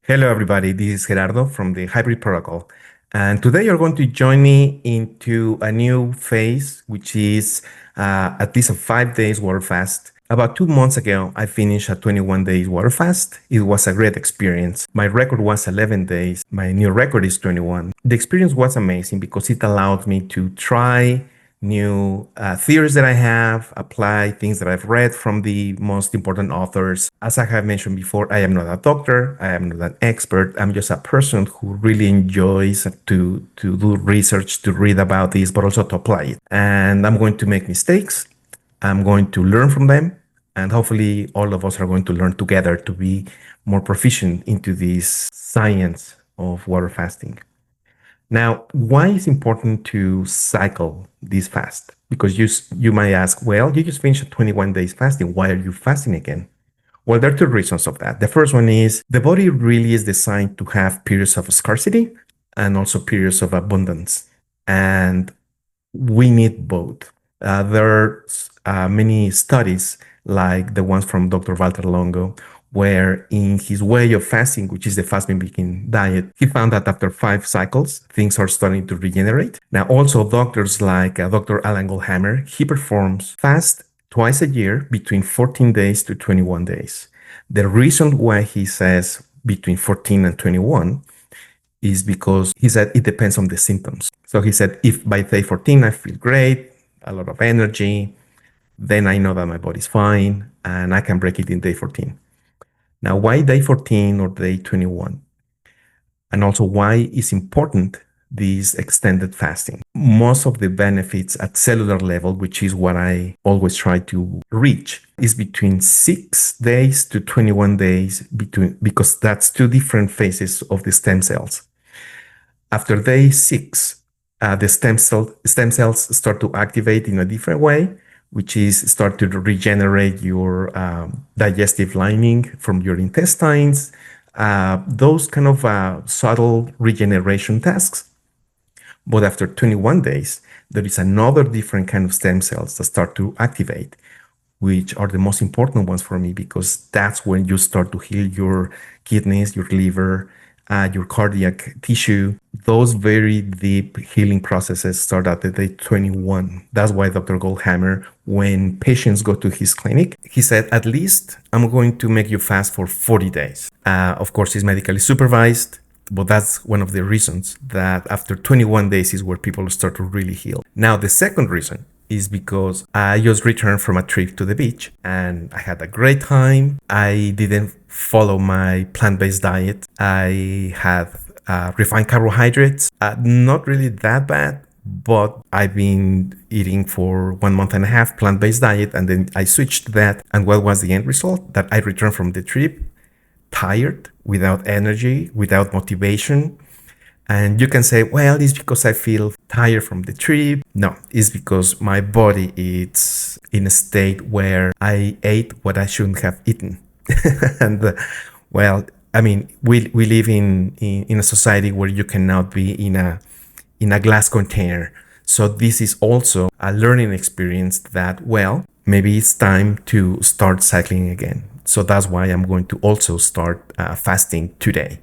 Hello, everybody. This is Gerardo from the Hybrid Protocol. And today you're going to join me into a new phase, which is at least a 5 days water fast. About 2 months ago, I finished a 21 days water fast. It was a great experience. My record was 11 days. My new record is 21. The experience was amazing because it allowed me to try new theories that I have, apply things that I've read from the most important authors. As I have mentioned before, I am not a doctor, I am not an expert. I'm just a person who really enjoys to do research, to read about this, but also to apply it. And I'm going to make mistakes. I'm going to learn from them. And hopefully, all of us are going to learn together to be more proficient into this science of water fasting. Now, why is important to cycle this fast? Because you might ask, well, you just finished 21 days fasting. Why are you fasting again? Well, there are two reasons of that. The first one is the body really is designed to have periods of scarcity and also periods of abundance. And we need both. There's many studies like the ones from Dr. Walter Longo, where in his way of fasting, which is the fasting begin diet, he found that after 5 cycles, things are starting to regenerate. Now, also doctors like Dr. Alan Goldhammer, he performs fast twice a year between 14 days to 21 days. The reason why he says between 14 and 21 is because he said it depends on the symptoms. So he said, if by day 14 I feel great, a lot of energy, then I know that my body's fine and I can break it in day 14. Now, why day 14 or day 21? And also, why is important this extended fasting? Most of the benefits at cellular level, which is what I always try to reach, is between 6 days to 21 days because that's two different phases of the stem cells. After day 6, the stem cells start to activate in a different way, which is start to regenerate your digestive lining from your intestines. Those kind of subtle regeneration tasks. But after 21 days, there is another different kind of stem cells that start to activate, which are the most important ones for me because that's when you start to heal your kidneys, your liver, your cardiac tissue. Those very deep healing processes start at the day 21. That's why Dr. Goldhammer, when patients go to his clinic, he said, at least I'm going to make you fast for 40 days. Of course, he's medically supervised, but that's one of the reasons that after 21 days is where people start to really heal. Now, the second reason is because I just returned from a trip to the beach and I had a great time. I didn't follow my plant-based diet. I had refined carbohydrates, not really that bad, but I've been eating for 1.5 months plant-based diet and then I switched to that. And what was the end result? That I returned from the trip tired, without energy, without motivation. And you can say, well, it's because I feel tired from the trip. No, it's because my body is in a state where I ate what I shouldn't have eaten. And well, I mean, we live in a society where you cannot be in a glass container. So this is also a learning experience that, well, maybe it's time to start cycling again. So that's why I'm going to also start fasting today.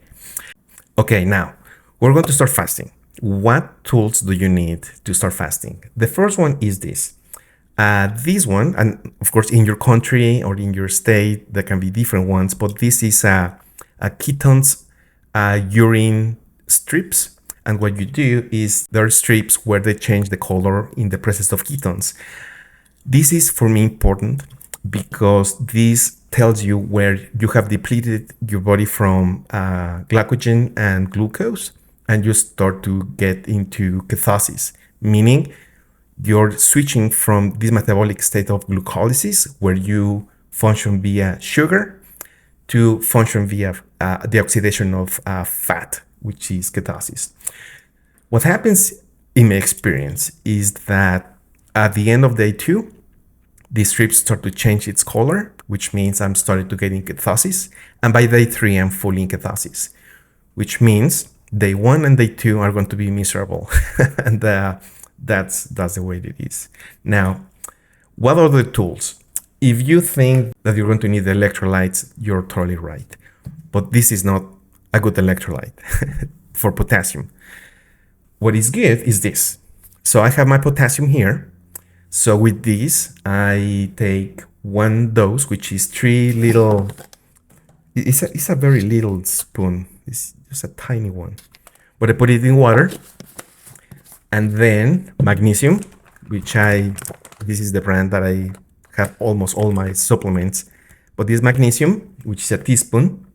Okay, now we're going to start fasting. What tools do you need to start fasting? The first one is this. This one, and of course, in your country or in your state, there can be different ones, but this is a ketones urine strips. And what you do is there are strips where they change the color in the presence of ketones. This is for me important because this tells you where you have depleted your body from glycogen and glucose, and you start to get into ketosis, meaning you're switching from this metabolic state of glucolysis, where you function via sugar, to function via the oxidation of fat, which is ketosis. What happens in my experience is that at the end of day 2, the strips start to change its color, which means I'm starting to get in ketosis. And by day 3, I'm fully in ketosis, which means day 1 and day 2 are going to be miserable. And that's the way it is. Now, what are the tools? If you think that you're going to need electrolytes, you're totally right. But this is not a good electrolyte for potassium. What is good is this. So I have my potassium here. So with this, I take one dose, which is three little, it's a very little spoon. It's just a tiny one. But I put it in water. And then magnesium, this is the brand that I have almost all my supplements. But this magnesium, which is a teaspoon,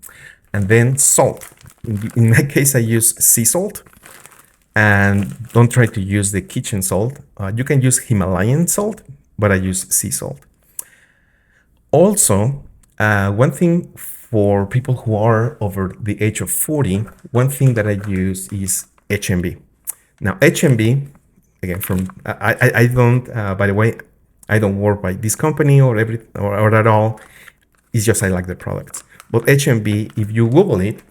and then salt. In my case, I use sea salt. And don't try to use the kitchen salt. You can use Himalayan salt, but I use sea salt. Also, one thing for people who are over the age of 40, one thing that I use is HMB. Now, HMB, again, I don't, by the way, I don't work by this company or at all. It's just I like the products. But HMB, if you Google it,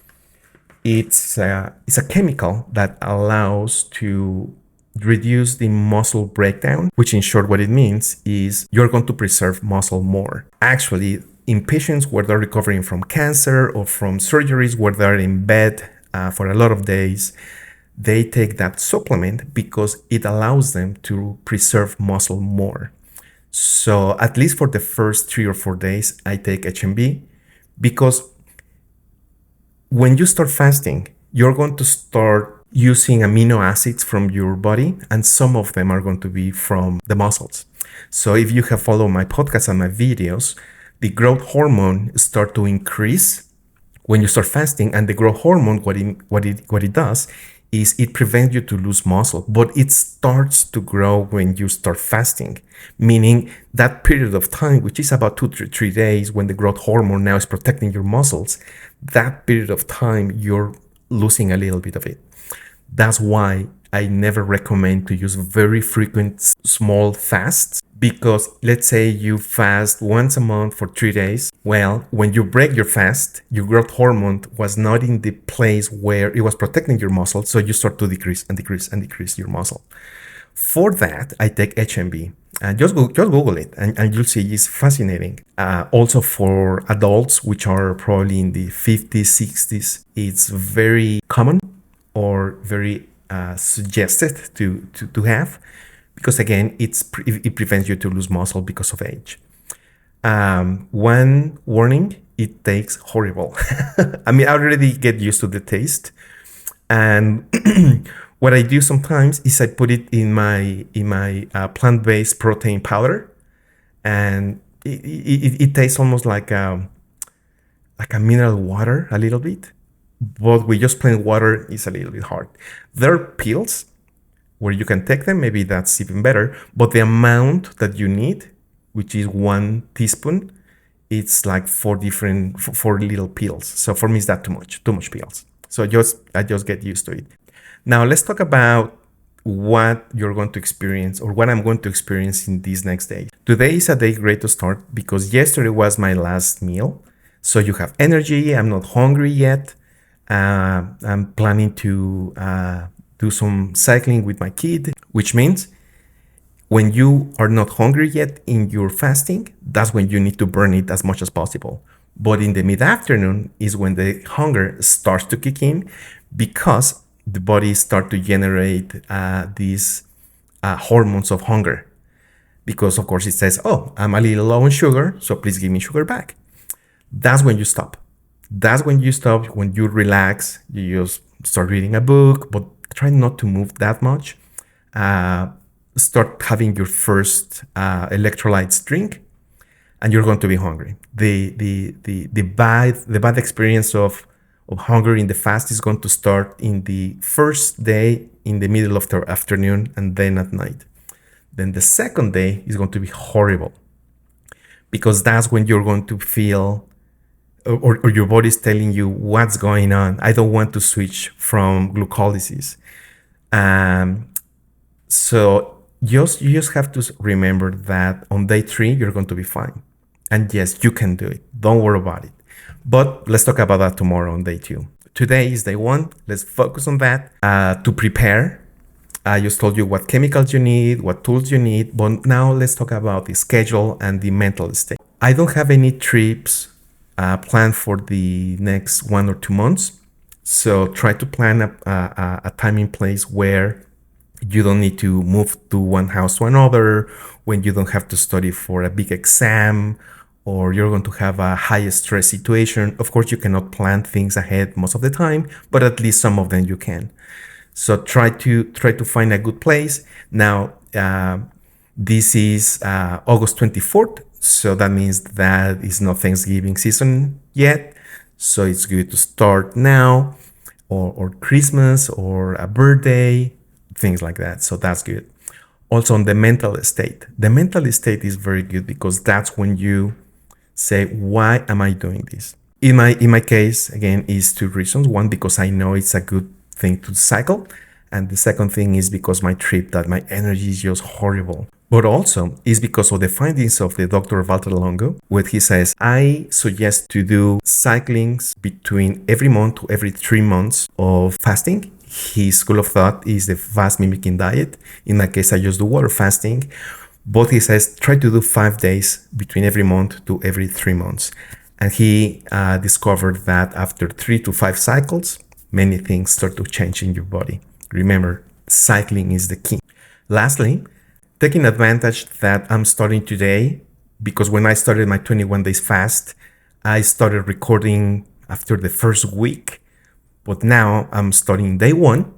it's a chemical that allows to reduce the muscle breakdown, which in short, what it means is you're going to preserve muscle more. Actually, in patients where they're recovering from cancer or from surgeries where they're in bed for a lot of days, they take that supplement because it allows them to preserve muscle more. So at least for the first 3 or 4 days, I take HMB because when you start fasting, you're going to start using amino acids from your body, and some of them are going to be from the muscles. So if you have followed my podcast and my videos, the growth hormone start to increase when you start fasting, and the growth hormone, what it does is it prevents you to lose muscle, but it starts to grow when you start fasting, meaning that period of time, which is about 2 to 3 days when the growth hormone now is protecting your muscles, that period of time, you're losing a little bit of it. That's why I never recommend to use very frequent small fasts, because let's say you fast once a month for 3 days. Well, when you break your fast, your growth hormone was not in the place where it was protecting your muscle, so you start to decrease your muscle. For that, I take HMB. And just Google it, and you'll see it's fascinating. Also for adults, which are probably in the 50s, 60s, it's very common or very suggested to have, because again, it prevents you to lose muscle because of age. One warning, it tastes horrible. I mean, I already get used to the taste. And what I do sometimes is I put it in my plant-based protein powder, and it tastes almost like a mineral water a little bit, but with just plain water is a little bit hard. There are pills where you can take them, maybe that's even better, but the amount that you need, which is 1 teaspoon, it's like 4 little pills. So for me, it's that too much pills. So I just get used to it. Now let's talk about what you're going to experience, or what I'm going to experience in these next days. Today is a day great to start because yesterday was my last meal. So you have energy. I'm not hungry yet. I'm planning to do some cycling with my kid, which means when you are not hungry yet in your fasting, that's when you need to burn it as much as possible. But in the mid-afternoon is when the hunger starts to kick in, because the body starts to generate these hormones of hunger. Because of course it says, oh, I'm a little low on sugar, so please give me sugar back. That's when you stop. That's when you stop, when you relax, you just start reading a book, but try not to move that much. Start having your first electrolytes drink, and you're going to be hungry. The bad experience of hunger in the fast is going to start in the first day, in the middle of the afternoon, and then at night. Then the second day is going to be horrible, because that's when you're going to feel, or your body's telling you what's going on. I don't want to switch from glucolysis. So you just have to remember that on day 3, you're going to be fine. And yes, you can do it. Don't worry about it. But let's talk about that tomorrow on day 2. Today is day 1. Let's focus on that. To prepare, I just told you what chemicals you need, what tools you need. But now let's talk about the schedule and the mental state. I don't have any trips planned for the next 1 or 2 months. So try to plan a time and place where you don't need to move to one house to another, when you don't have to study for a big exam, or you're going to have a high stress situation. Of course, you cannot plan things ahead most of the time, but at least some of them you can. So try to find a good place. Now, this is August 24th, so that means that it's not Thanksgiving season yet. So it's good to start now, or Christmas, or a birthday, things like that. So that's good. Also, on the mental state. The mental state is very good because that's when you say, why am I doing this? In my case, again, is two reasons. One, because I know it's a good thing to cycle. And the second thing is because my trip, that my energy is just horrible. But also is because of the findings of the Dr. Walter Longo, where he says, I suggest to do cyclings between every month to every 3 months of fasting. His school of thought is the fast mimicking diet. In my case, I just do water fasting. But he says, try to do 5 days between every month to every 3 months. And he discovered that after 3 to 5 cycles, many things start to change in your body. Remember, cycling is the key. Lastly, taking advantage that I'm starting today, because when I started my 21 days fast, I started recording after the first week, but now I'm starting day one.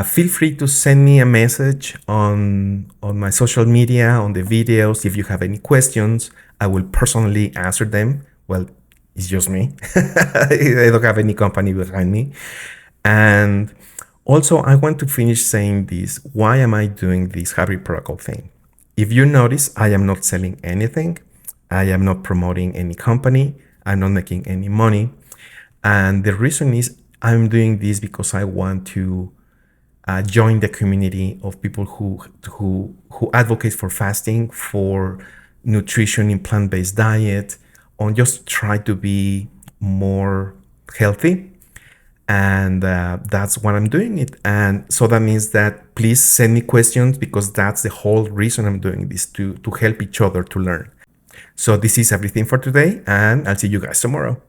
Feel free to send me a message on my social media, on the videos. If you have any questions, I will personally answer them. Well, it's just me. I don't have any company behind me. And also, I want to finish saying this. Why am I doing this Hybrid Protocol thing? If you notice, I am not selling anything. I am not promoting any company. I'm not making any money. And the reason is I'm doing this because I want to join the community of people who advocate for fasting, for nutrition in plant-based diet, on just try to be more healthy. And that's what I'm doing it. And so that means that please send me questions, because that's the whole reason I'm doing this, to help each other to learn. So this is everything for today, and I'll see you guys tomorrow.